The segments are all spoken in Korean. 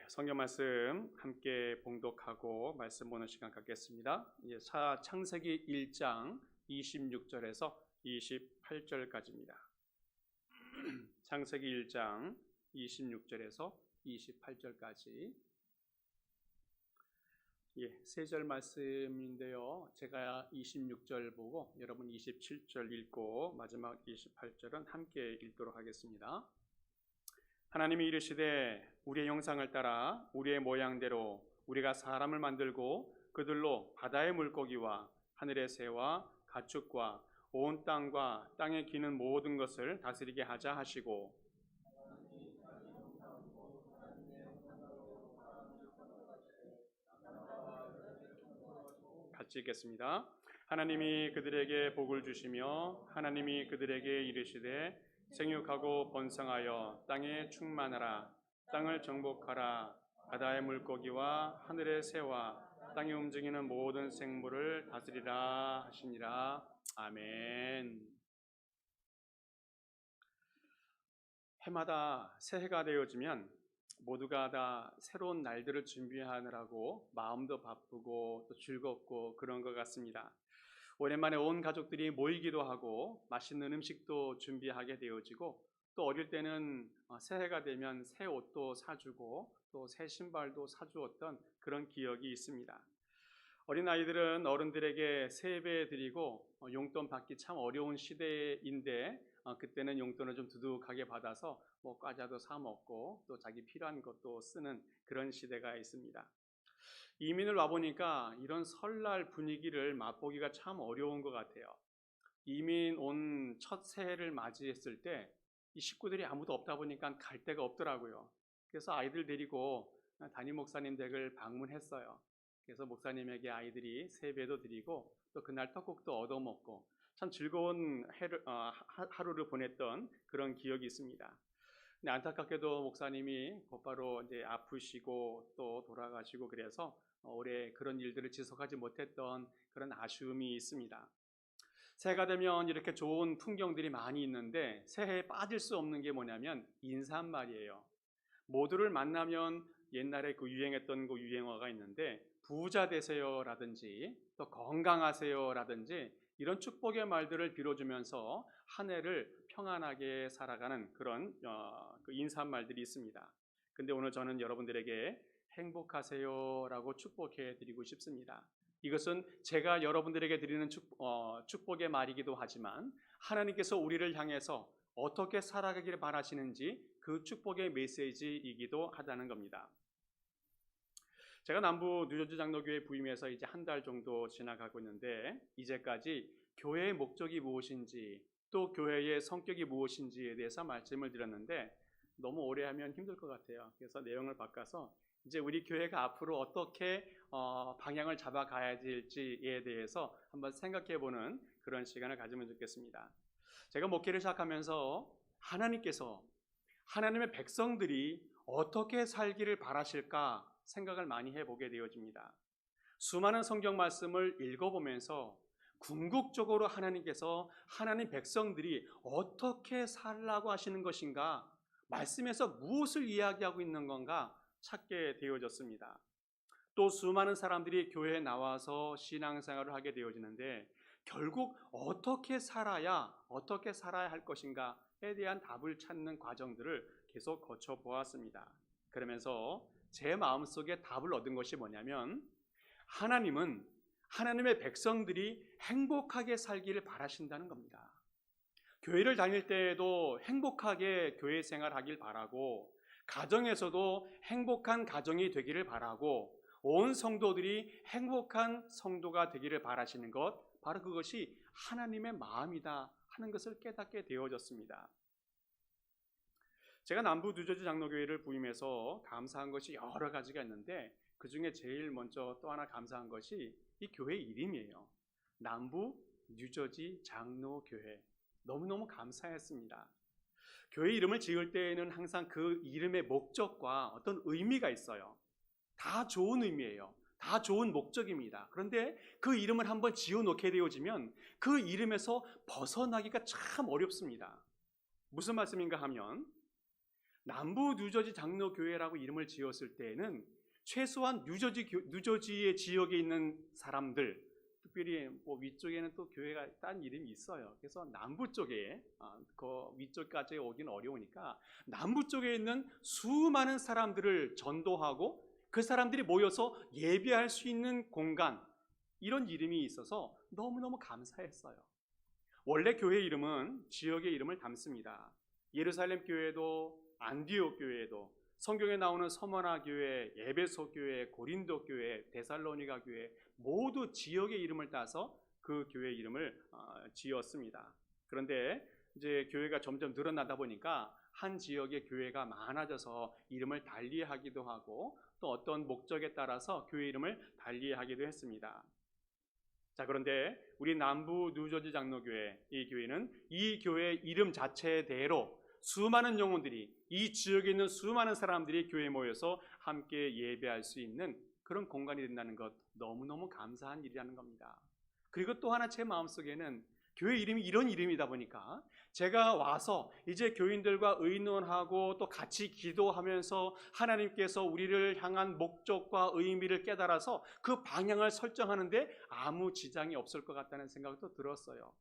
성경 말씀 함께 봉독하고 말씀 보는 시간 갖겠습니다. 창세기 1장 26절에서 28절까지입니다. 창세기 1장 26절에서 28절까지 세 절 말씀인데요. 제가 26절 보고 여러분 27절 읽고 마지막 28절은 함께 읽도록 하겠습니다. 하나님이 이르시되 우리의 형상을 따라 우리의 모양대로 우리가 사람을 만들고 그들로 바다의 물고기와 하늘의 새와 가축과 온 땅과 땅에 기는 모든 것을 다스리게 하자 하시고, 같이 읽겠습니다. 하나님이 그들에게 복을 주시며 하나님이 그들에게 이르시되 생육하고 번성하여 땅에 충만하라. 땅을 정복하라. 바다의 물고기와 하늘의 새와 땅에 움직이는 모든 생물을 다스리라 하시니라. 아멘. 해마다 새해가 되어지면 모두가 다 새로운 날들을 준비하느라고 마음도 바쁘고 또 즐겁고 그런 것 같습니다. 오랜만에 온 가족들이 모이기도 하고 맛있는 음식도 준비하게 되어지고, 또 어릴 때는 새해가 되면 새 옷도 사주고 또 새 신발도 사주었던 그런 기억이 있습니다. 어린아이들은 어른들에게 세배 드리고 용돈 받기 참 어려운 시대인데 그때는 용돈을 좀 두둑하게 받아서 과자도 사 먹고 또 자기 필요한 것도 쓰는 그런 시대가 있습니다. 이민을 와보니까 이런 설날 분위기를 맛보기가 참 어려운 것 같아요. 이민 온 첫 새해를 맞이했을 때 이 식구들이 아무도 없다 보니까 갈 데가 없더라고요. 그래서 아이들 데리고 담임 목사님 댁을 방문했어요. 그래서 목사님에게 아이들이 세배도 드리고 또 그날 떡국도 얻어먹고 참 즐거운 하루를 보냈던 그런 기억이 있습니다. 근데 안타깝게도 목사님이 곧바로 이제 아프시고 또 돌아가시고 그래서 올해 그런 일들을 지속하지 못했던 그런 아쉬움이 있습니다. 새해가 되면 이렇게 좋은 풍경들이 많이 있는데 새해에 빠질 수 없는 게 뭐냐면 인사말이에요. 모두를 만나면 옛날에 그 유행했던 그 유행어가 있는데 부자 되세요라든지 또 건강하세요라든지 이런 축복의 말들을 빌어주면서 한 해를 평안하게 살아가는 그런 그 인사말들이 있습니다. 근데 오늘 저는 여러분들에게 행복하세요라고 축복해 드리고 싶습니다. 이것은 제가 여러분들에게 드리는 축복의 말이기도 하지만 하나님께서 우리를 향해서 어떻게 살아가기를 바라시는지 그 축복의 메시지이기도 하다는 겁니다. 제가 남부 뉴저지 장로교회 부임해서 이제 한 달 정도 지나가고 있는데 이제까지 교회의 목적이 무엇인지 또 교회의 성격이 무엇인지에 대해서 말씀을 드렸는데 너무 오래 하면 힘들 것 같아요. 그래서 내용을 바꿔서 이제 우리 교회가 앞으로 어떻게 방향을 잡아가야 될지에 대해서 한번 생각해보는 그런 시간을 가지면 좋겠습니다. 제가 목회를 시작하면서 하나님께서 하나님의 백성들이 어떻게 살기를 바라실까 생각을 많이 해보게 되어집니다. 수많은 성경 말씀을 읽어보면서 궁극적으로 하나님께서 하나님 백성들이 어떻게 살라고 하시는 것인가, 말씀에서 무엇을 이야기하고 있는 건가 찾게 되어졌습니다. 또 수많은 사람들이 교회에 나와서 신앙생활을 하게 되어지는데 결국 어떻게 살아야 할 것인가에 대한 답을 찾는 과정들을 계속 거쳐보았습니다. 그러면서 제 마음속에 답을 얻은 것이 뭐냐면 하나님은 하나님의 백성들이 행복하게 살기를 바라신다는 겁니다. 교회를 다닐 때에도 행복하게 교회 생활하길 바라고 가정에서도 행복한 가정이 되기를 바라고 온 성도들이 행복한 성도가 되기를 바라시는 것, 바로 그것이 하나님의 마음이다 하는 것을 깨닫게 되어졌습니다. 제가 남부 뉴저지 장로교회를 부임해서 감사한 것이 여러 가지가 있는데 그 중에 제일 먼저 또 하나 감사한 것이 이 교회 이름이에요. 남부 뉴저지 장로교회. 너무너무 감사했습니다. 교회 이름을 지을 때에는 항상 그 이름의 목적과 어떤 의미가 있어요. 다 좋은 의미예요. 다 좋은 목적입니다. 그런데 그 이름을 한번 지어놓게 되어지면 그 이름에서 벗어나기가 참 어렵습니다. 무슨 말씀인가 하면 남부 뉴저지 장로교회라고 이름을 지었을 때에는 최소한 뉴저지의 지역에 있는 사람들, 특별히 뭐 위쪽에는 또 교회가 딴 이름이 있어요. 그래서 남부 쪽에 그 위쪽까지 오긴 어려우니까 남부 쪽에 있는 수많은 사람들을 전도하고 그 사람들이 모여서 예배할 수 있는 공간, 이런 이름이 있어서 너무너무 감사했어요. 원래 교회 이름은 지역의 이름을 담습니다. 예루살렘 교회도 안디옥 교회도 성경에 나오는 서머나 교회, 에베소 교회, 고린도 교회, 데살로니가 교회 모두 지역의 이름을 따서 그 교회 이름을 지었습니다. 그런데 이제 교회가 점점 늘어나다 보니까 한 지역의 교회가 많아져서 이름을 달리하기도 하고 또 어떤 목적에 따라서 교회 이름을 달리하기도 했습니다. 자, 그런데 우리 남부 뉴저지 장로교회, 이 교회는 이 교회 이름 자체대로 수많은 영혼들이, 이 지역에 있는 수많은 사람들이 교회에 모여서 함께 예배할 수 있는 그런 공간이 된다는 것, 너무너무 감사한 일이라는 겁니다. 그리고 또 하나 제 마음속에는 교회 이름이 이런 이름이다 보니까 제가 와서 이제 교인들과 의논하고 또 같이 기도하면서 하나님께서 우리를 향한 목적과 의미를 깨달아서 그 방향을 설정하는데 아무 지장이 없을 것 같다는 생각도 들었어요.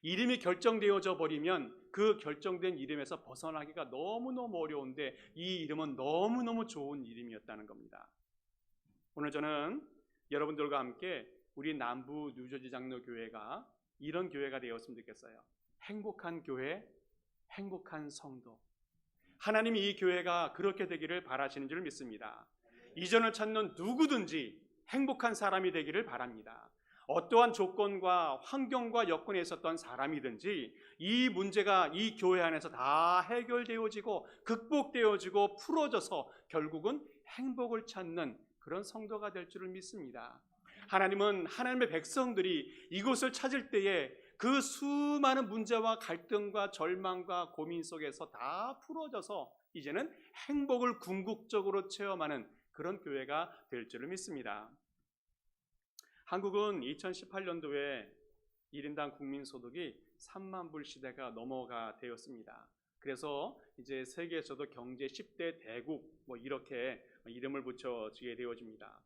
이름이 결정되어져 버리면 그 결정된 이름에서 벗어나기가 너무너무 어려운데 이 이름은 너무너무 좋은 이름이었다는 겁니다. 오늘 저는 여러분들과 함께 우리 남부 뉴저지 장로교회가 이런 교회가 되었으면 좋겠어요. 행복한 교회, 행복한 성도. 하나님이 이 교회가 그렇게 되기를 바라시는 줄 믿습니다. 이전을 찾는 누구든지 행복한 사람이 되기를 바랍니다. 어떠한 조건과 환경과 여건에 있었던 사람이든지 이 문제가 이 교회 안에서 다 해결되어지고 극복되어지고 풀어져서 결국은 행복을 찾는 그런 성도가 될 줄을 믿습니다. 하나님은 하나님의 백성들이 이곳을 찾을 때에 그 수많은 문제와 갈등과 절망과 고민 속에서 다 풀어져서 이제는 행복을 궁극적으로 체험하는 그런 교회가 될 줄을 믿습니다. 한국은 2018년도에 1인당 국민소득이 3만 불 시대가 넘어가 되었습니다. 그래서 이제 세계에서도 경제 10대 대국 뭐 이렇게 이름을 붙여지게 되어집니다.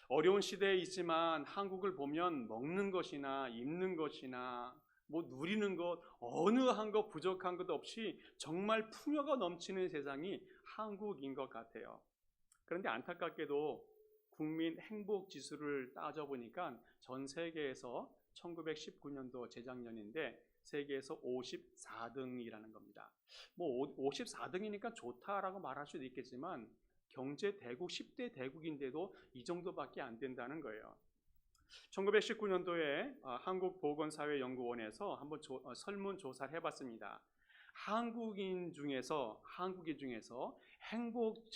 어려운 시대에 있지만 한국을 보면 먹는 것이나 입는 것이나 뭐 누리는 것 어느 한 것 부족한 것 없이 정말 풍요가 넘치는 세상이 한국인 것 같아요. 그런데 안타깝게도 국민 행복 지수를 따져보니까 전 세계에서 1919년도 재작년인데 세계에서 54등이라는 겁니다. 뭐 54등이니까 좋다라고 말할 수도 있겠지만 경제 대국 10대 대국인데도 이 정도밖에 안 된다는 거예요. 1919년도에 한국보건사회연구원에서 한번 설문조사를 해봤습니다. 한국인 중에서 행복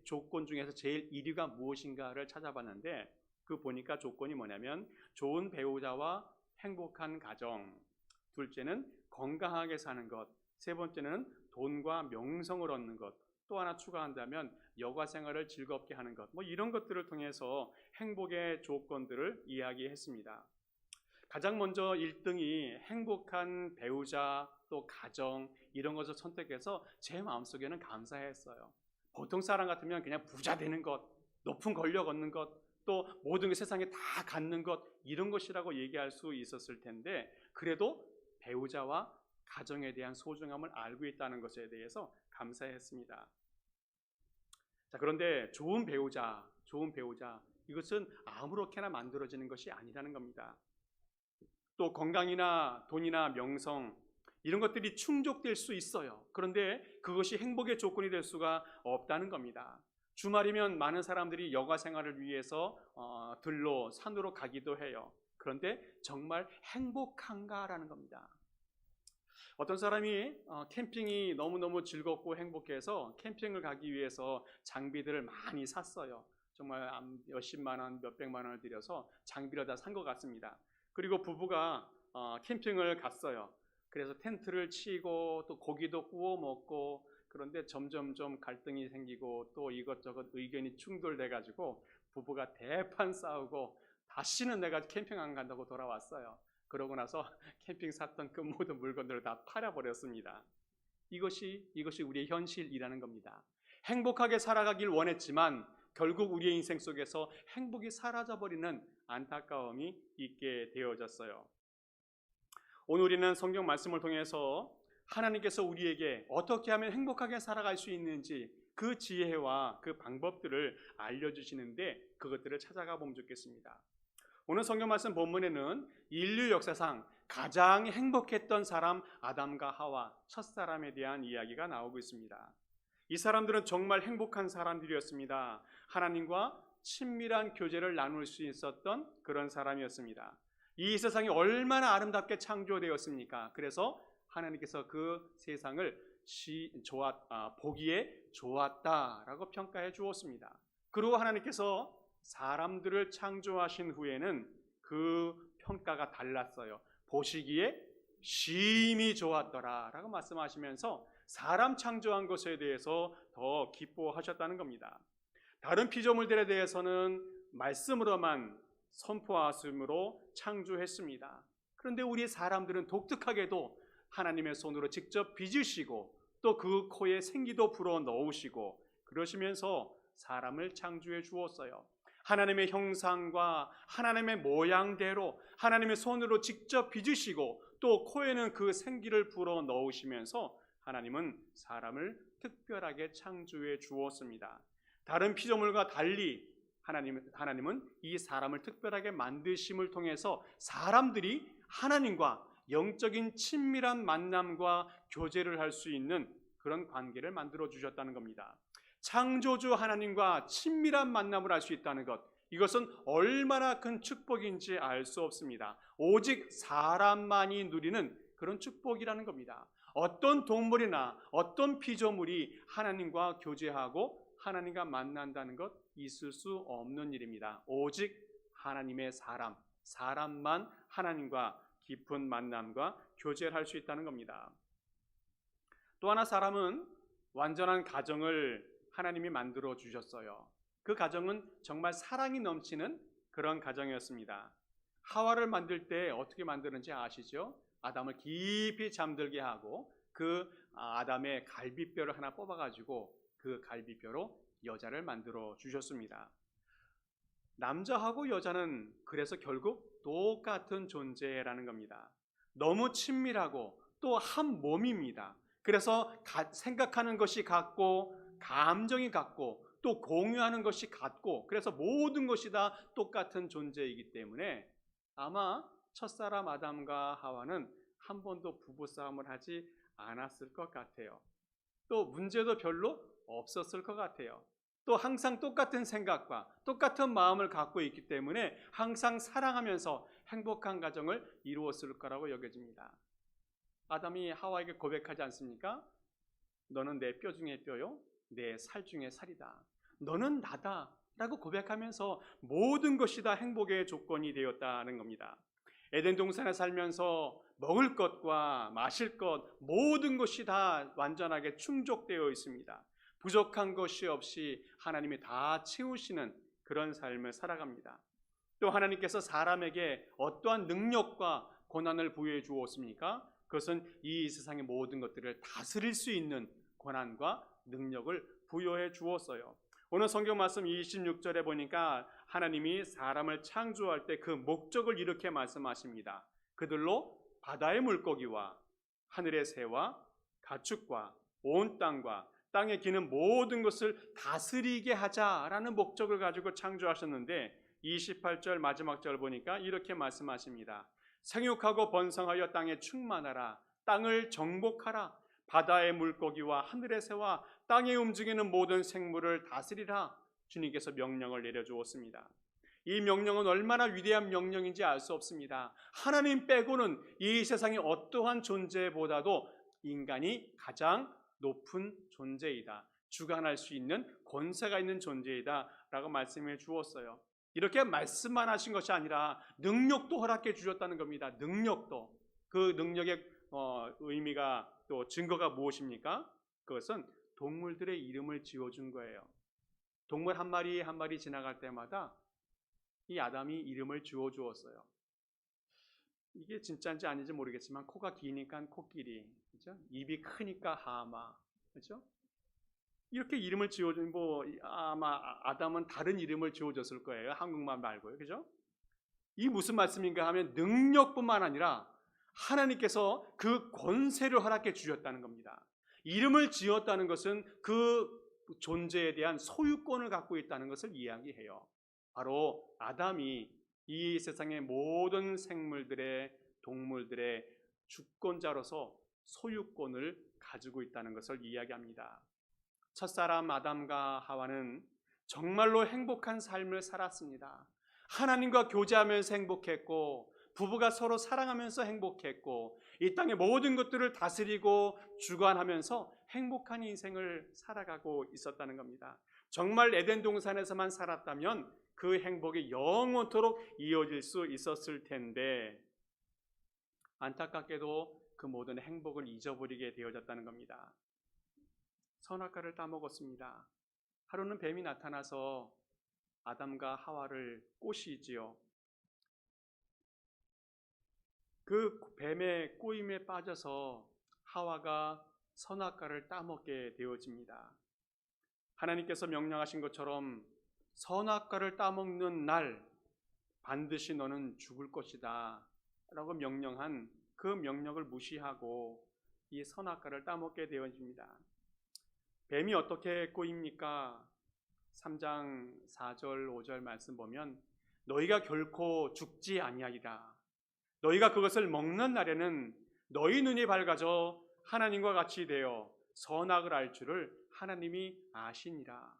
조건 중에서 제일 1위가 무엇인가를 찾아봤는데 그 보니까 조건이 뭐냐면 좋은 배우자와 행복한 가정, 둘째는 건강하게 사는 것, 세 번째는 돈과 명성을 얻는 것, 또 하나 추가한다면 여가 생활을 즐겁게 하는 것, 뭐 이런 것들을 통해서 행복의 조건들을 이야기했습니다. 가장 먼저 1등이 행복한 배우자 또 가정 이런 것을 선택해서 제 마음속에는 감사했어요. 보통 사람 같으면 그냥 부자 되는 것, 높은 권력 얻는 것, 또 모든 게 세상에 다 갖는 것 이런 것이라고 얘기할 수 있었을 텐데 그래도 배우자와 가정에 대한 소중함을 알고 있다는 것에 대해서 감사했습니다. 자, 그런데 좋은 배우자 이것은 아무렇게나 만들어지는 것이 아니라는 겁니다. 또 건강이나 돈이나 명성 이런 것들이 충족될 수 있어요. 그런데 그것이 행복의 조건이 될 수가 없다는 겁니다. 주말이면 많은 사람들이 여가 생활을 위해서 들로 산으로 가기도 해요. 그런데 정말 행복한가라는 겁니다. 어떤 사람이 캠핑이 너무너무 즐겁고 행복해서 캠핑을 가기 위해서 장비들을 많이 샀어요. 정말 몇십만 원, 몇백만 원을 들여서 장비를 다 산 것 같습니다. 그리고 부부가 캠핑을 갔어요. 그래서 텐트를 치고 또 고기도 구워 먹고 그런데 점점점 갈등이 생기고 또 이것저것 의견이 충돌돼가지고 부부가 대판 싸우고 다시는 내가 캠핑 안 간다고 돌아왔어요. 그러고 나서 캠핑 샀던 그 모든 물건들을 다 팔아버렸습니다. 이것이 우리의 현실이라는 겁니다. 행복하게 살아가길 원했지만 결국 우리의 인생 속에서 행복이 사라져버리는 안타까움이 있게 되어졌어요. 오늘 우리는 성경 말씀을 통해서 하나님께서 우리에게 어떻게 하면 행복하게 살아갈 수 있는지 그 지혜와 그 방법들을 알려주시는데 그것들을 찾아가 보면 좋겠습니다. 오늘 성경 말씀 본문에는 인류 역사상 가장 행복했던 사람 아담과 하와 첫사람에 대한 이야기가 나오고 있습니다. 이 사람들은 정말 행복한 사람들이었습니다. 하나님과 친밀한 교제를 나눌 수 있었던 그런 사람이었습니다. 이 세상이 얼마나 아름답게 창조되었습니까? 그래서 하나님께서 그 세상을 보기에 좋았다라고 평가해 주었습니다. 그리고 하나님께서 사람들을 창조하신 후에는 그 평가가 달랐어요. 보시기에 심히 좋았더라라고 말씀하시면서 사람 창조한 것에 대해서 더 기뻐하셨다는 겁니다. 다른 피조물들에 대해서는 말씀으로만 선포하심으로 창조했습니다. 그런데 우리 사람들은 독특하게도 하나님의 손으로 직접 빚으시고 또 그 코에 생기도 불어 넣으시고 그러시면서 사람을 창조해 주었어요. 하나님의 형상과 하나님의 모양대로 하나님의 손으로 직접 빚으시고 또 코에는 그 생기를 불어 넣으시면서 하나님은 사람을 특별하게 창조해 주었습니다. 다른 피조물과 달리 하나님은 이 사람을 특별하게 만드심을 통해서 사람들이 하나님과 영적인 친밀한 만남과 교제를 할 수 있는 그런 관계를 만들어 주셨다는 겁니다. 창조주 하나님과 친밀한 만남을 할 수 있다는 것, 이것은 얼마나 큰 축복인지 알 수 없습니다. 오직 사람만이 누리는 그런 축복이라는 겁니다. 어떤 동물이나 어떤 피조물이 하나님과 교제하고 하나님과 만난다는 것 있을 수 없는 일입니다. 오직 하나님의 사람만 하나님과 깊은 만남과 교제를 할 수 있다는 겁니다. 또 하나 사람은 완전한 가정을 하나님이 만들어 주셨어요. 그 가정은 정말 사랑이 넘치는 그런 가정이었습니다. 하와를 만들 때 어떻게 만드는지 아시죠? 아담을 깊이 잠들게 하고 그 아담의 갈비뼈를 하나 뽑아가지고 그 갈비뼈로 여자를 만들어 주셨습니다. 남자하고 여자는 그래서 결국 똑같은 존재라는 겁니다. 너무 친밀하고 또 한 몸입니다. 그래서 생각하는 것이 같고 감정이 같고 또 공유하는 것이 같고 그래서 모든 것이 다 똑같은 존재이기 때문에 아마 첫사람 아담과 하와는 한 번도 부부싸움을 하지 않았을 것 같아요. 또 문제도 별로 없었을 것 같아요. 또 항상 똑같은 생각과 똑같은 마음을 갖고 있기 때문에 항상 사랑하면서 행복한 가정을 이루었을 거라고 여겨집니다. 아담이 하와에게 고백하지 않습니까? 너는 내 뼈 중에 뼈요, 내 살 중에 살이다. 너는 나다 라고 고백하면서 모든 것이 다 행복의 조건이 되었다는 겁니다. 에덴 동산에 살면서 먹을 것과 마실 것 모든 것이 다 완전하게 충족되어 있습니다. 부족한 것이 없이 하나님이 다 채우시는 그런 삶을 살아갑니다. 또 하나님께서 사람에게 어떠한 능력과 고난을 부여해 주었습니까? 그것은 이 세상의 모든 것들을 다스릴 수 있는 권한과 능력을 부여해 주었어요. 오늘 성경 말씀 26절에 보니까 하나님이 사람을 창조할 때 그 목적을 이렇게 말씀하십니다. 그들로 바다의 물고기와 하늘의 새와 가축과 온 땅과 땅에 기는 모든 것을 다스리게 하자라는 목적을 가지고 창조하셨는데 28절 마지막 절 보니까 이렇게 말씀하십니다. 생육하고 번성하여 땅에 충만하라. 땅을 정복하라. 바다의 물고기와 하늘의 새와 땅에 움직이는 모든 생물을 다스리라. 주님께서 명령을 내려주었습니다. 이 명령은 얼마나 위대한 명령인지 알 수 없습니다. 하나님 빼고는 이 세상의 어떠한 존재보다도 인간이 가장 높은 존재이다. 주관할 수 있는 권세가 있는 존재이다 라고 말씀해 주었어요. 이렇게 말씀만 하신 것이 아니라 능력도 허락해 주셨다는 겁니다. 능력도. 그 능력의 의미가 또 증거가 무엇입니까? 그것은 동물들의 이름을 지어준 거예요. 동물 한 마리 한 마리 지나갈 때마다 이 아담이 이름을 지어주었어요. 이게 진짜인지 아닌지 모르겠지만 코가 기니까 코끼리, 그렇죠? 입이 크니까 하마, 그렇죠? 이렇게 이름을 지어준 아마 아담은 다른 이름을 지어줬을 거예요. 한국말 말고요, 그죠? 이 무슨 말씀인가 하면 능력뿐만 아니라 하나님께서 그 권세를 허락해 주셨다는 겁니다. 이름을 지었다는 것은 그 존재에 대한 소유권을 갖고 있다는 것을 이야기해요. 바로 아담이 이 세상의 모든 생물들의 동물들의 주권자로서 소유권을 가지고 있다는 것을 이야기합니다. 첫사람 아담과 하와는 정말로 행복한 삶을 살았습니다. 하나님과 교제하면서 행복했고, 부부가 서로 사랑하면서 행복했고, 이 땅의 모든 것들을 다스리고 주관하면서 행복한 인생을 살아가고 있었다는 겁니다. 정말 에덴 동산에서만 살았다면 그 행복이 영원토록 이어질 수 있었을 텐데, 안타깝게도 그 모든 행복을 잊어버리게 되어졌다는 겁니다. 선악과를 따먹었습니다. 하루는 뱀이 나타나서 아담과 하와를 꼬시지요. 그 뱀의 꼬임에 빠져서 하와가 선악과를 따먹게 되어집니다. 하나님께서 명령하신 것처럼 선악과를 따먹는 날 반드시 너는 죽을 것이다 라고 명령한 그 명령을 무시하고 이 선악과를 따먹게 되어집니다. 뱀이 어떻게 꼬입니까? 3장 4절 5절 말씀 보면 너희가 결코 죽지 아니하리라. 너희가 그것을 먹는 날에는 너희 눈이 밝아져 하나님과 같이 되어 선악을 알 줄을 하나님이 아시니라.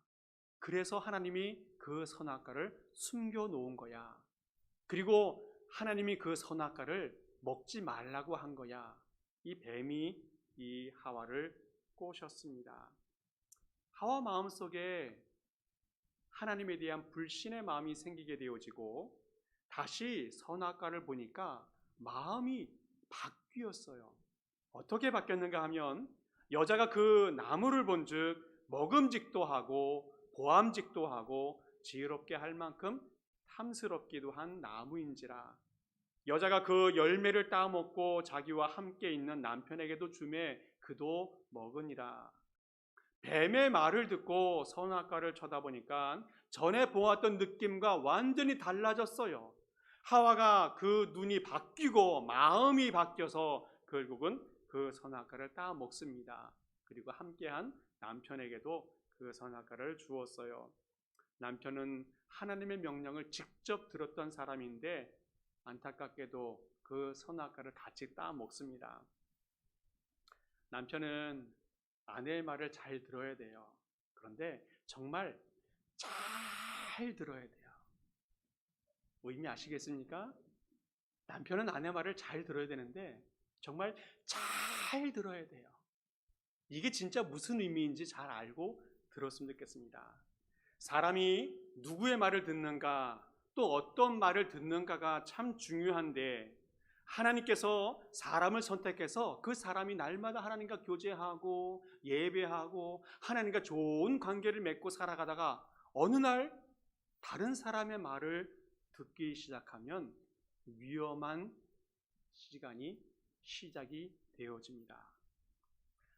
그래서 하나님이 그 선악과를 숨겨 놓은 거야. 그리고 하나님이 그 선악과를 먹지 말라고 한 거야. 이 뱀이 이 하와를 꼬셨습니다. 하와 마음속에 하나님에 대한 불신의 마음이 생기게 되어지고 다시 선악과를 보니까 마음이 바뀌었어요. 어떻게 바뀌었는가 하면 여자가 그 나무를 본즉 먹음직도 하고 보암직도 하고 지혜롭게 할 만큼 탐스럽기도 한 나무인지라. 여자가 그 열매를 따먹고 자기와 함께 있는 남편에게도 주매 그도 먹으니라. 뱀의 말을 듣고 선악과를 쳐다보니까 전에 보았던 느낌과 완전히 달라졌어요. 하와가 그 눈이 바뀌고 마음이 바뀌어서 결국은 그 선악과를 따 먹습니다. 그리고 함께한 남편에게도 그 선악과를 주었어요. 남편은 하나님의 명령을 직접 들었던 사람인데 안타깝게도 그 선악과를 같이 따 먹습니다. 남편은 아내의 말을 잘 들어야 돼요. 그런데 정말 잘 들어야 돼요. 의미 아시겠습니까? 남편은 아내 말을 잘 들어야 되는데 정말 잘 들어야 돼요. 이게 진짜 무슨 의미인지 잘 알고 들었으면 좋겠습니다. 사람이 누구의 말을 듣는가, 또 어떤 말을 듣는가가 참 중요한데 하나님께서 사람을 선택해서 그 사람이 날마다 하나님과 교제하고 예배하고 하나님과 좋은 관계를 맺고 살아가다가 어느 날 다른 사람의 말을 듣기 시작하면 위험한 시간이 시작이 되어집니다.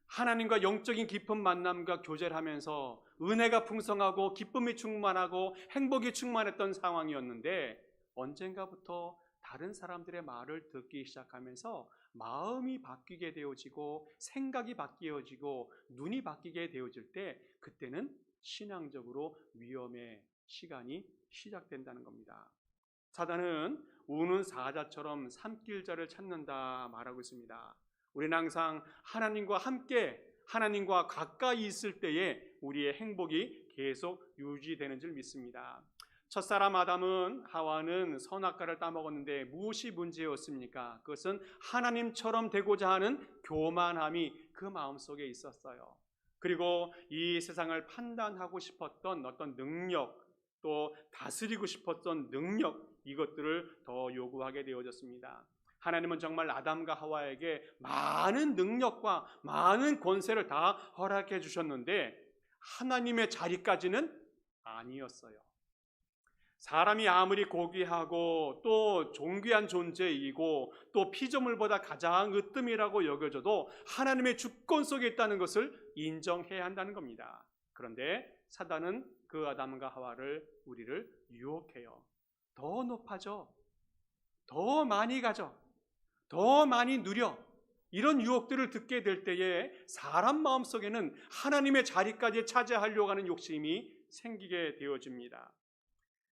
하나님과 영적인 깊은 만남과 교제를 하면서 은혜가 풍성하고 기쁨이 충만하고 행복이 충만했던 상황이었는데 언젠가부터 다른 사람들의 말을 듣기 시작하면서 마음이 바뀌게 되어지고 생각이 바뀌어지고 눈이 바뀌게 되어질 때 그때는 신앙적으로 위험의 시간이 시작된다는 겁니다. 사단은 우는 사자처럼 삼킬자를 찾는다 말하고 있습니다. 우리는 항상 하나님과 함께 하나님과 가까이 있을 때에 우리의 행복이 계속 유지되는 줄 믿습니다. 첫사람 아담은 하와는 선악과를 따먹었는데 무엇이 문제였습니까? 그것은 하나님처럼 되고자 하는 교만함이 그 마음속에 있었어요. 그리고 이 세상을 판단하고 싶었던 어떤 능력, 또 다스리고 싶었던 능력, 이것들을 더 요구하게 되어졌습니다. 하나님은 정말 아담과 하와에게 많은 능력과 많은 권세를 다 허락해 주셨는데 하나님의 자리까지는 아니었어요. 사람이 아무리 고귀하고 또 존귀한 존재이고 또 피조물보다 가장 으뜸이라고 여겨져도 하나님의 주권 속에 있다는 것을 인정해야 한다는 겁니다. 그런데 사단은 그 아담과 하와를 우리를 유혹해요. 더 높아져, 더 많이 가져, 더 많이 누려. 이런 유혹들을 듣게 될 때에 사람 마음속에는 하나님의 자리까지 차지하려고 하는 욕심이 생기게 되어집니다.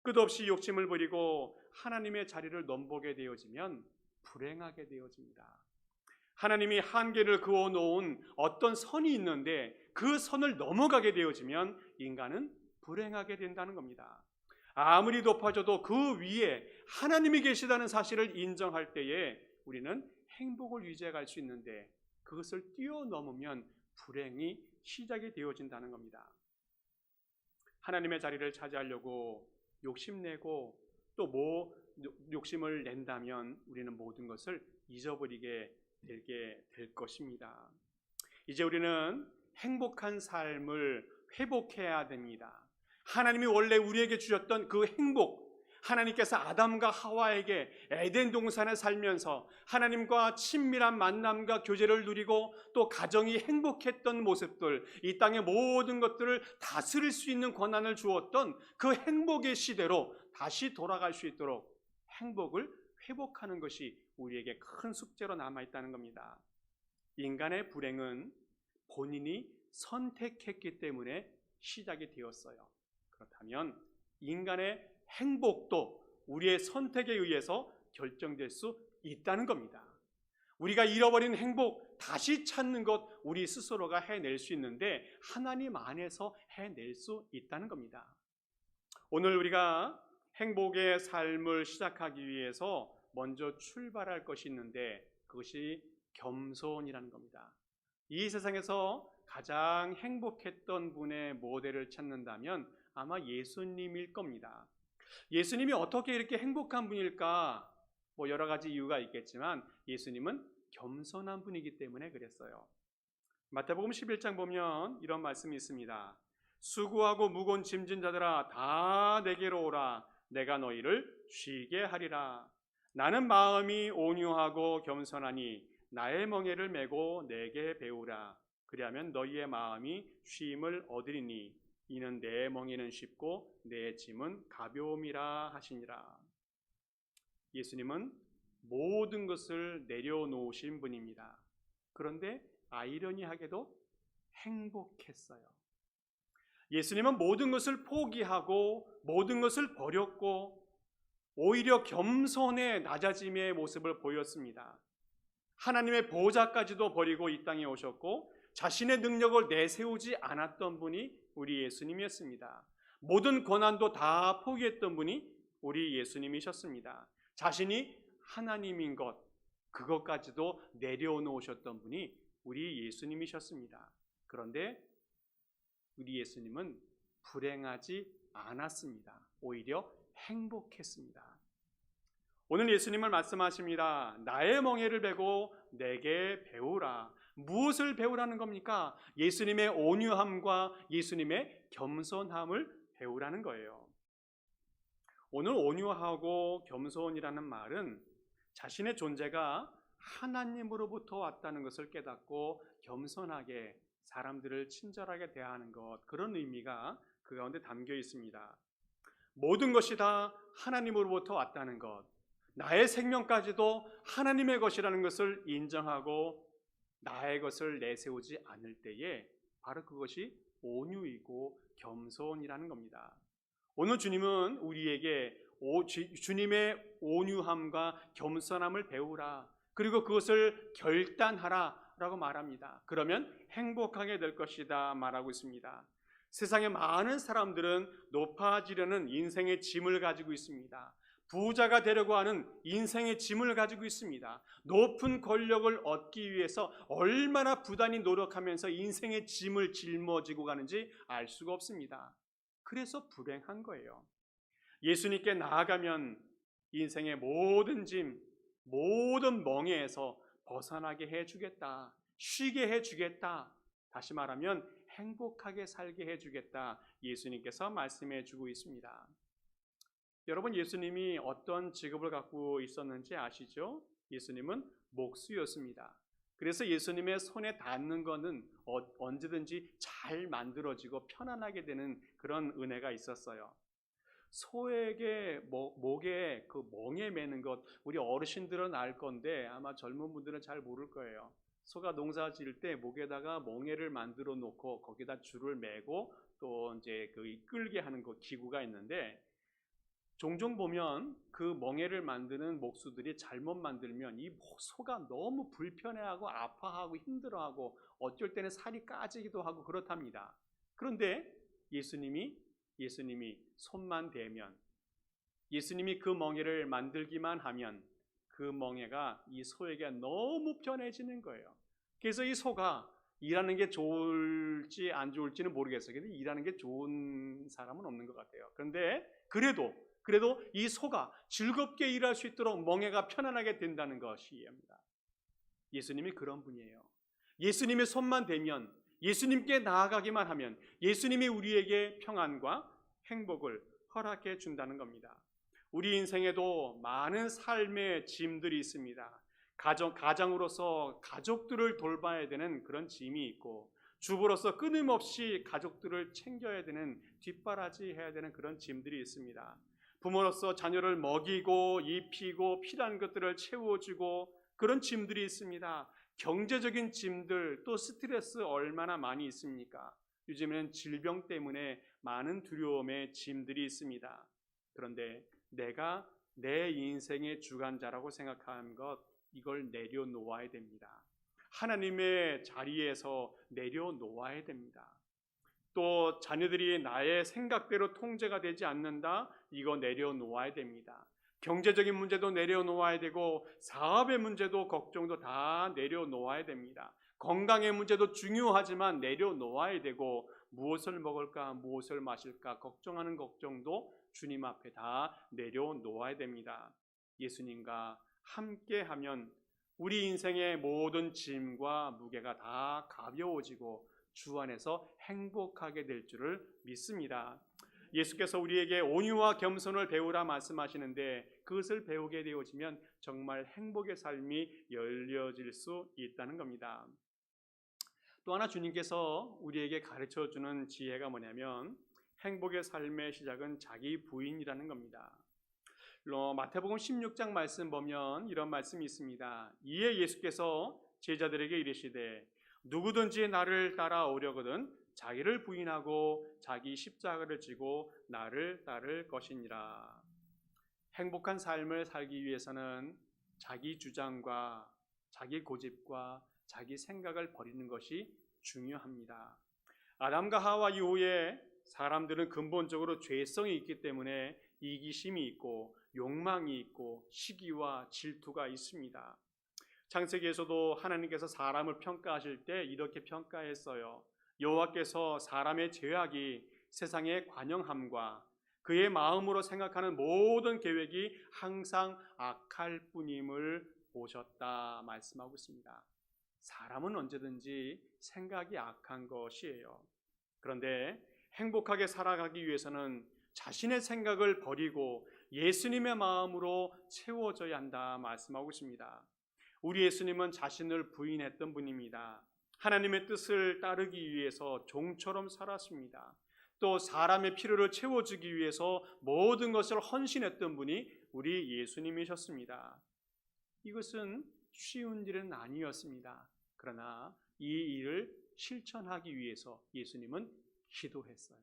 끝없이 욕심을 부리고 하나님의 자리를 넘보게 되어지면 불행하게 되어집니다. 하나님이 한계를 그어놓은 어떤 선이 있는데 그 선을 넘어가게 되어지면 인간은 불행하게 된다는 겁니다. 아무리 높아져도 그 위에 하나님이 계시다는 사실을 인정할 때에 우리는 행복을 유지해 갈 수 있는데 그것을 뛰어넘으면 불행이 시작이 되어진다는 겁니다. 하나님의 자리를 차지하려고 욕심내고 또 욕심을 낸다면 우리는 모든 것을 잊어버리게 될 것입니다. 이제 우리는 행복한 삶을 회복해야 됩니다. 하나님이 원래 우리에게 주셨던 그 행복, 하나님께서 아담과 하와에게 에덴 동산에 살면서 하나님과 친밀한 만남과 교제를 누리고 또 가정이 행복했던 모습들, 이 땅의 모든 것들을 다스릴 수 있는 권한을 주었던 그 행복의 시대로 다시 돌아갈 수 있도록 행복을 회복하는 것이 우리에게 큰 숙제로 남아있다는 겁니다. 인간의 불행은 본인이 선택했기 때문에 시작이 되었어요. 그렇다면 인간의 행복도 우리의 선택에 의해서 결정될 수 있다는 겁니다. 우리가 잃어버린 행복 다시 찾는 것 우리 스스로가 해낼 수 있는데 하나님 안에서 해낼 수 있다는 겁니다. 오늘 우리가 행복의 삶을 시작하기 위해서 먼저 출발할 것이 있는데 그것이 겸손이라는 겁니다. 이 세상에서 가장 행복했던 분의 모델을 찾는다면 아마 예수님일 겁니다. 예수님이 어떻게 이렇게 행복한 분일까? 여러 가지 이유가 있겠지만 예수님은 겸손한 분이기 때문에 그랬어요. 마태복음 11장 보면 이런 말씀이 있습니다. 수고하고 무거운 짐진 자들아 다 내게로 오라. 내가 너희를 쉬게 하리라. 나는 마음이 온유하고 겸손하니 나의 멍에를 메고 내게 배우라. 그리하면 너희의 마음이 쉼을 얻으리니 이는 내 멍에는 쉽고 내 짐은 가벼움이라 하시니라. 예수님은 모든 것을 내려놓으신 분입니다. 그런데 아이러니하게도 행복했어요. 예수님은 모든 것을 포기하고 모든 것을 버렸고 오히려 겸손의 낮아짐의 모습을 보였습니다. 하나님의 보좌까지도 버리고 이 땅에 오셨고 자신의 능력을 내세우지 않았던 분이 우리 예수님이었습니다. 모든 권한도 다 포기했던 분이 우리 예수님이셨습니다. 자신이 하나님인 것, 그것까지도 내려놓으셨던 분이 우리 예수님이셨습니다. 그런데 우리 예수님은 불행하지 않았습니다. 오히려 행복했습니다. 오늘 예수님을 말씀하십니다. 나의 멍에를 메고 내게 배우라. 무엇을 배우라는 겁니까? 예수님의 온유함과 예수님의 겸손함을 배우라는 거예요. 오늘 온유하고 겸손이라는 말은 자신의 존재가 하나님으로부터 왔다는 것을 깨닫고 겸손하게 사람들을 친절하게 대하는 것, 그런 의미가 그 가운데 담겨 있습니다. 모든 것이 다 하나님으로부터 왔다는 것, 나의 생명까지도 하나님의 것이라는 것을 인정하고 나의 것을 내세우지 않을 때에 바로 그것이 온유이고 겸손이라는 겁니다. 오늘 주님은 우리에게 주님의 온유함과 겸손함을 배우라. 그리고 그것을 결단하라 라고 말합니다. 그러면 행복하게 될 것이다 말하고 있습니다. 세상에 많은 사람들은 높아지려는 인생의 짐을 가지고 있습니다. 부자가 되려고 하는 인생의 짐을 가지고 있습니다. 높은 권력을 얻기 위해서 얼마나 부단히 노력하면서 인생의 짐을 짊어지고 가는지 알 수가 없습니다. 그래서 불행한 거예요. 예수님께 나아가면 인생의 모든 짐, 모든 멍에에서 벗어나게 해주겠다. 쉬게 해주겠다. 다시 말하면 행복하게 살게 해주겠다. 예수님께서 말씀해 주고 있습니다. 여러분, 예수님이 어떤 직업을 갖고 있었는지 아시죠? 예수님은 목수였습니다. 그래서 예수님의 손에 닿는 것은 언제든지 잘 만들어지고 편안하게 되는 그런 은혜가 있었어요. 소에게 목에 그 멍에 매는 것, 우리 어르신들은 알 건데 아마 젊은 분들은 잘 모를 거예요. 소가 농사 지을 때 목에다가 멍에를 만들어 놓고 거기다 줄을 매고 또 이제 그 끌게 하는 그 기구가 있는데, 종종 보면 그 멍에를 만드는 목수들이 잘못 만들면 이 소가 너무 불편해하고 아파하고 힘들어하고 어쩔 때는 살이 까지기도 하고 그렇답니다. 그런데 예수님이 손만 대면, 예수님이 그 멍에를 만들기만 하면 그 멍에가 이 소에게 너무 편해지는 거예요. 그래서 이 소가 일하는 게 좋을지 안 좋을지는 모르겠어요. 근데 일하는 게 좋은 사람은 없는 것 같아요. 그런데 그래도 이 소가 즐겁게 일할 수 있도록 멍에가 편안하게 된다는 것이 이해합니다. 예수님이 그런 분이에요. 예수님의 손만 대면, 예수님께 나아가기만 하면 예수님이 우리에게 평안과 행복을 허락해 준다는 겁니다. 우리 인생에도 많은 삶의 짐들이 있습니다. 가장으로서 가족들을 돌봐야 되는 그런 짐이 있고, 주부로서 끊임없이 가족들을 챙겨야 되는, 뒷바라지 해야 되는 그런 짐들이 있습니다. 부모로서 자녀를 먹이고 입히고 필요한 것들을 채워주고 그런 짐들이 있습니다. 경제적인 짐들, 또 스트레스 얼마나 많이 있습니까? 요즘에는 질병 때문에 많은 두려움의 짐들이 있습니다. 그런데 내가 내 인생의 주관자라고 생각하는 것, 이걸 내려놓아야 됩니다. 하나님의 자리에서 내려놓아야 됩니다. 또 자녀들이 나의 생각대로 통제가 되지 않는다, 이거 내려놓아야 됩니다. 경제적인 문제도 내려놓아야 되고 사업의 문제도 걱정도 다 내려놓아야 됩니다. 건강의 문제도 중요하지만 내려놓아야 되고, 무엇을 먹을까 무엇을 마실까 걱정하는 걱정도 주님 앞에 다 내려놓아야 됩니다. 예수님과 함께하면 우리 인생의 모든 짐과 무게가 다 가벼워지고 주 안에서 행복하게 될 줄을 믿습니다. 예수께서 우리에게 온유와 겸손을 배우라 말씀하시는데, 그것을 배우게 되어지면 정말 행복의 삶이 열려질 수 있다는 겁니다. 또 하나 주님께서 우리에게 가르쳐주는 지혜가 뭐냐면, 행복의 삶의 시작은 자기 부인이라는 겁니다. 마태복음 16장 말씀 보면 이런 말씀이 있습니다. 이에 예수께서 제자들에게 이르시되 누구든지 나를 따라오려거든 자기를 부인하고 자기 십자가를 지고 나를 따를 것이니라. 행복한 삶을 살기 위해서는 자기 주장과 자기 고집과 자기 생각을 버리는 것이 중요합니다. 아담과 하와 이후에 사람들은 근본적으로 죄성이 있기 때문에 이기심이 있고 욕망이 있고 시기와 질투가 있습니다. 창세기에서도 하나님께서 사람을 평가하실 때 이렇게 평가했어요. 여호와께서 사람의 죄악이 세상의 관영함과 그의 마음으로 생각하는 모든 계획이 항상 악할 뿐임을 보셨다 말씀하고 있습니다. 사람은 언제든지 생각이 악한 것이에요. 그런데 행복하게 살아가기 위해서는 자신의 생각을 버리고 예수님의 마음으로 채워져야 한다 말씀하고 있습니다. 우리 예수님은 자신을 부인했던 분입니다. 하나님의 뜻을 따르기 위해서 종처럼 살았습니다. 또 사람의 필요를 채워주기 위해서 모든 것을 헌신했던 분이 우리 예수님이셨습니다. 이것은 쉬운 일은 아니었습니다. 그러나 이 일을 실천하기 위해서 예수님은 기도했어요.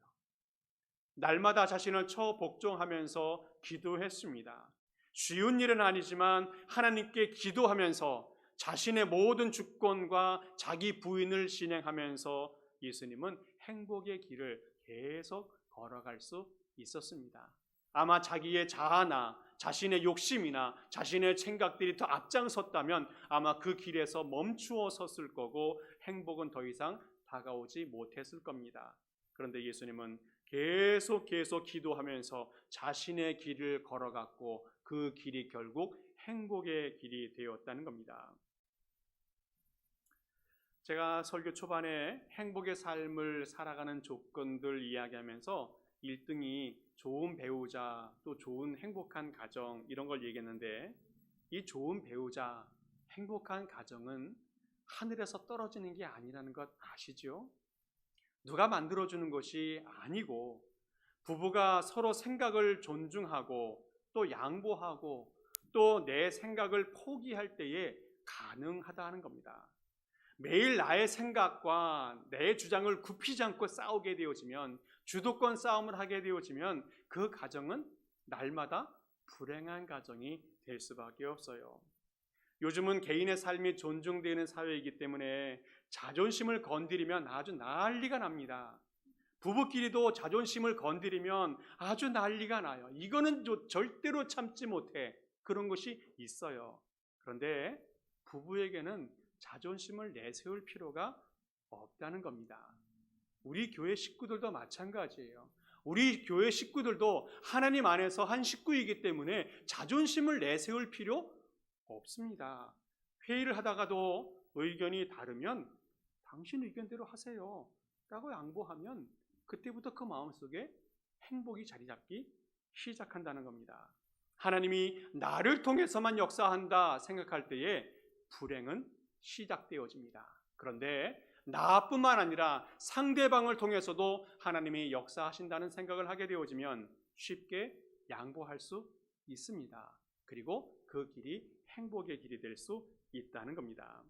날마다 자신을 복종하면서 기도했습니다. 쉬운 일은 아니지만 하나님께 기도하면서 자신의 모든 주권과 자기 부인을 진행하면서 예수님은 행복의 길을 계속 걸어갈 수 있었습니다. 아마 자기의 자아나 자신의 욕심이나 자신의 생각들이 더 앞장섰다면 아마 그 길에서 멈추어 섰을 거고 행복은 더 이상 다가오지 못했을 겁니다. 그런데 예수님은 계속 기도하면서 자신의 길을 걸어갔고 그 길이 결국 행복의 길이 되었다는 겁니다. 제가 설교 초반에 행복의 삶을 살아가는 조건들 이야기하면서 1등이 좋은 배우자, 또 좋은 행복한 가정 이런 걸 얘기했는데, 이 좋은 배우자, 행복한 가정은 하늘에서 떨어지는 게 아니라는 것 아시죠? 누가 만들어주는 것이 아니고, 부부가 서로 생각을 존중하고 또 양보하고 또 내 생각을 포기할 때에 가능하다는 겁니다. 매일 나의 생각과 내 주장을 굽히지 않고 싸우게 되어지면, 주도권 싸움을 하게 되어지면 그 가정은 날마다 불행한 가정이 될 수밖에 없어요. 요즘은 개인의 삶이 존중되는 사회이기 때문에 자존심을 건드리면 아주 난리가 납니다. 부부끼리도 자존심을 건드리면 아주 난리가 나요. 이거는 절대로 참지 못해. 그런 것이 있어요. 그런데 부부에게는 자존심을 내세울 필요가 없다는 겁니다. 우리 교회 식구들도 마찬가지예요. 우리 교회 식구들도 하나님 안에서 한 식구이기 때문에 자존심을 내세울 필요 없습니다. 회의를 하다가도 의견이 다르면 당신 의견대로 하세요 라고 양보하면 그때부터 그 마음속에 행복이 자리 잡기 시작한다는 겁니다. 하나님이 나를 통해서만 역사한다 생각할 때에 불행은 시작되어집니다. 그런데 나뿐만 아니라 상대방을 통해서도 하나님이 역사하신다는 생각을 하게 되어지면 쉽게 양보할 수 있습니다. 그리고 그 길이 행복의 길이 될 수 있다는 겁니다.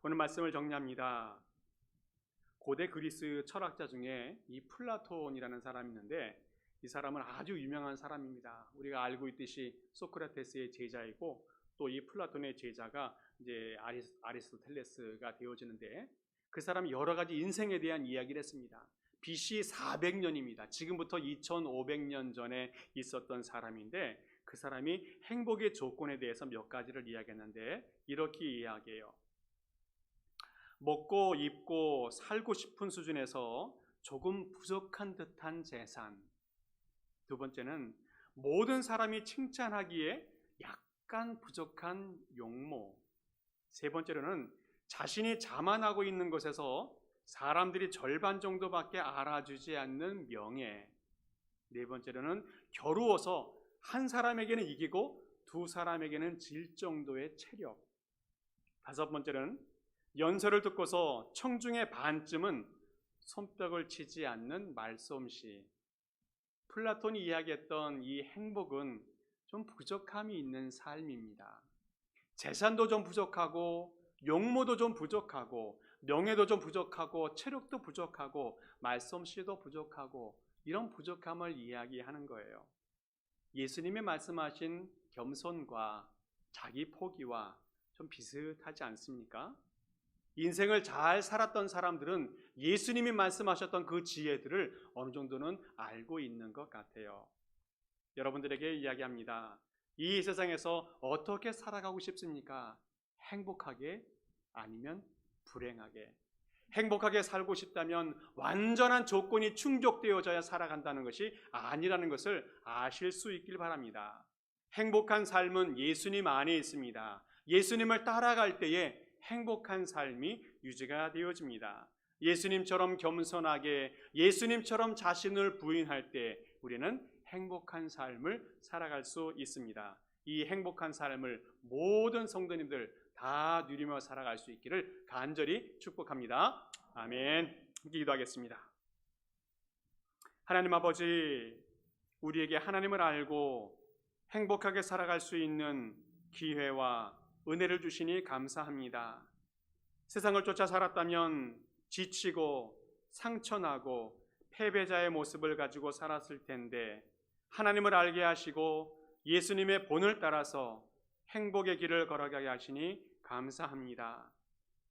오늘 말씀을 정리합니다. 고대 그리스 철학자 중에 이 플라톤이라는 사람이 있는데, 이 사람은 아주 유명한 사람입니다. 우리가 알고 있듯이 소크라테스의 제자이고, 또 이 플라톤의 제자가 이제 아리스토텔레스가 되어지는데, 그 사람이 여러 가지 인생에 대한 이야기를 했습니다. BC 400년입니다. 지금부터 2500년 전에 있었던 사람인데, 그 사람이 행복의 조건에 대해서 몇 가지를 이야기했는데 이렇게 이야기해요. 먹고 입고 살고 싶은 수준에서 조금 부족한 듯한 재산. 두 번째는 모든 사람이 칭찬하기에 약간 부족한 용모. 세 번째로는 자신이 자만하고 있는 것에서 사람들이 절반 정도밖에 알아주지 않는 명예. 네 번째로는 겨루어서 한 사람에게는 이기고 두 사람에게는 질 정도의 체력. 다섯 번째는 연설을 듣고서 청중의 반쯤은 손뼉을 치지 않는 말솜씨. 플라톤이 이야기했던 이 행복은 좀 부족함이 있는 삶입니다. 재산도 좀 부족하고 용모도 좀 부족하고 명예도 좀 부족하고 체력도 부족하고 말솜씨도 부족하고 이런 부족함을 이야기하는 거예요. 예수님이 말씀하신 겸손과 자기 포기와 좀 비슷하지 않습니까? 인생을 잘 살았던 사람들은 예수님이 말씀하셨던 그 지혜들을 어느 정도는 알고 있는 것 같아요. 여러분들에게 이야기합니다. 이 세상에서 어떻게 살아가고 싶습니까? 행복하게 아니면 불행하게? 행복하게 살고 싶다면 완전한 조건이 충족되어져야 살아간다는 것이 아니라는 것을 아실 수 있길 바랍니다. 행복한 삶은 예수님 안에 있습니다. 예수님을 따라갈 때에 행복한 삶이 유지가 되어집니다. 예수님처럼 겸손하게, 예수님처럼 자신을 부인할 때 우리는 행복한 삶을 살아갈 수 있습니다. 이 행복한 삶을 모든 성도님들 다 누리며 살아갈 수 있기를 간절히 축복합니다. 아멘. 함께 기도하겠습니다. 하나님 아버지, 우리에게 하나님을 알고 행복하게 살아갈 수 있는 기회와 은혜를 주시니 감사합니다. 세상을 쫓아 살았다면 지치고 상처나고 패배자의 모습을 가지고 살았을 텐데, 하나님을 알게 하시고 예수님의 본을 따라서 행복의 길을 걸어가게 하시니 감사합니다.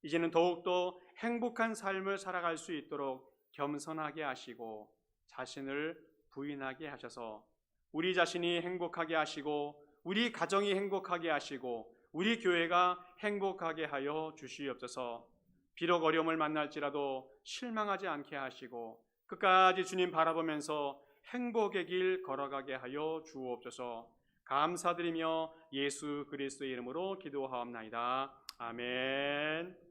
이제는 더욱더 행복한 삶을 살아갈 수 있도록 겸손하게 하시고 자신을 부인하게 하셔서 우리 자신이 행복하게 하시고 우리 가정이 행복하게 하시고 우리 교회가 행복하게 하여 주시옵소서. 비록 어려움을 만날지라도 실망하지 않게 하시고 끝까지 주님 바라보면서 행복의 길 걸어가게 하여 주옵소서. 감사드리며 예수 그리스도의 이름으로 기도하옵나이다. 아멘.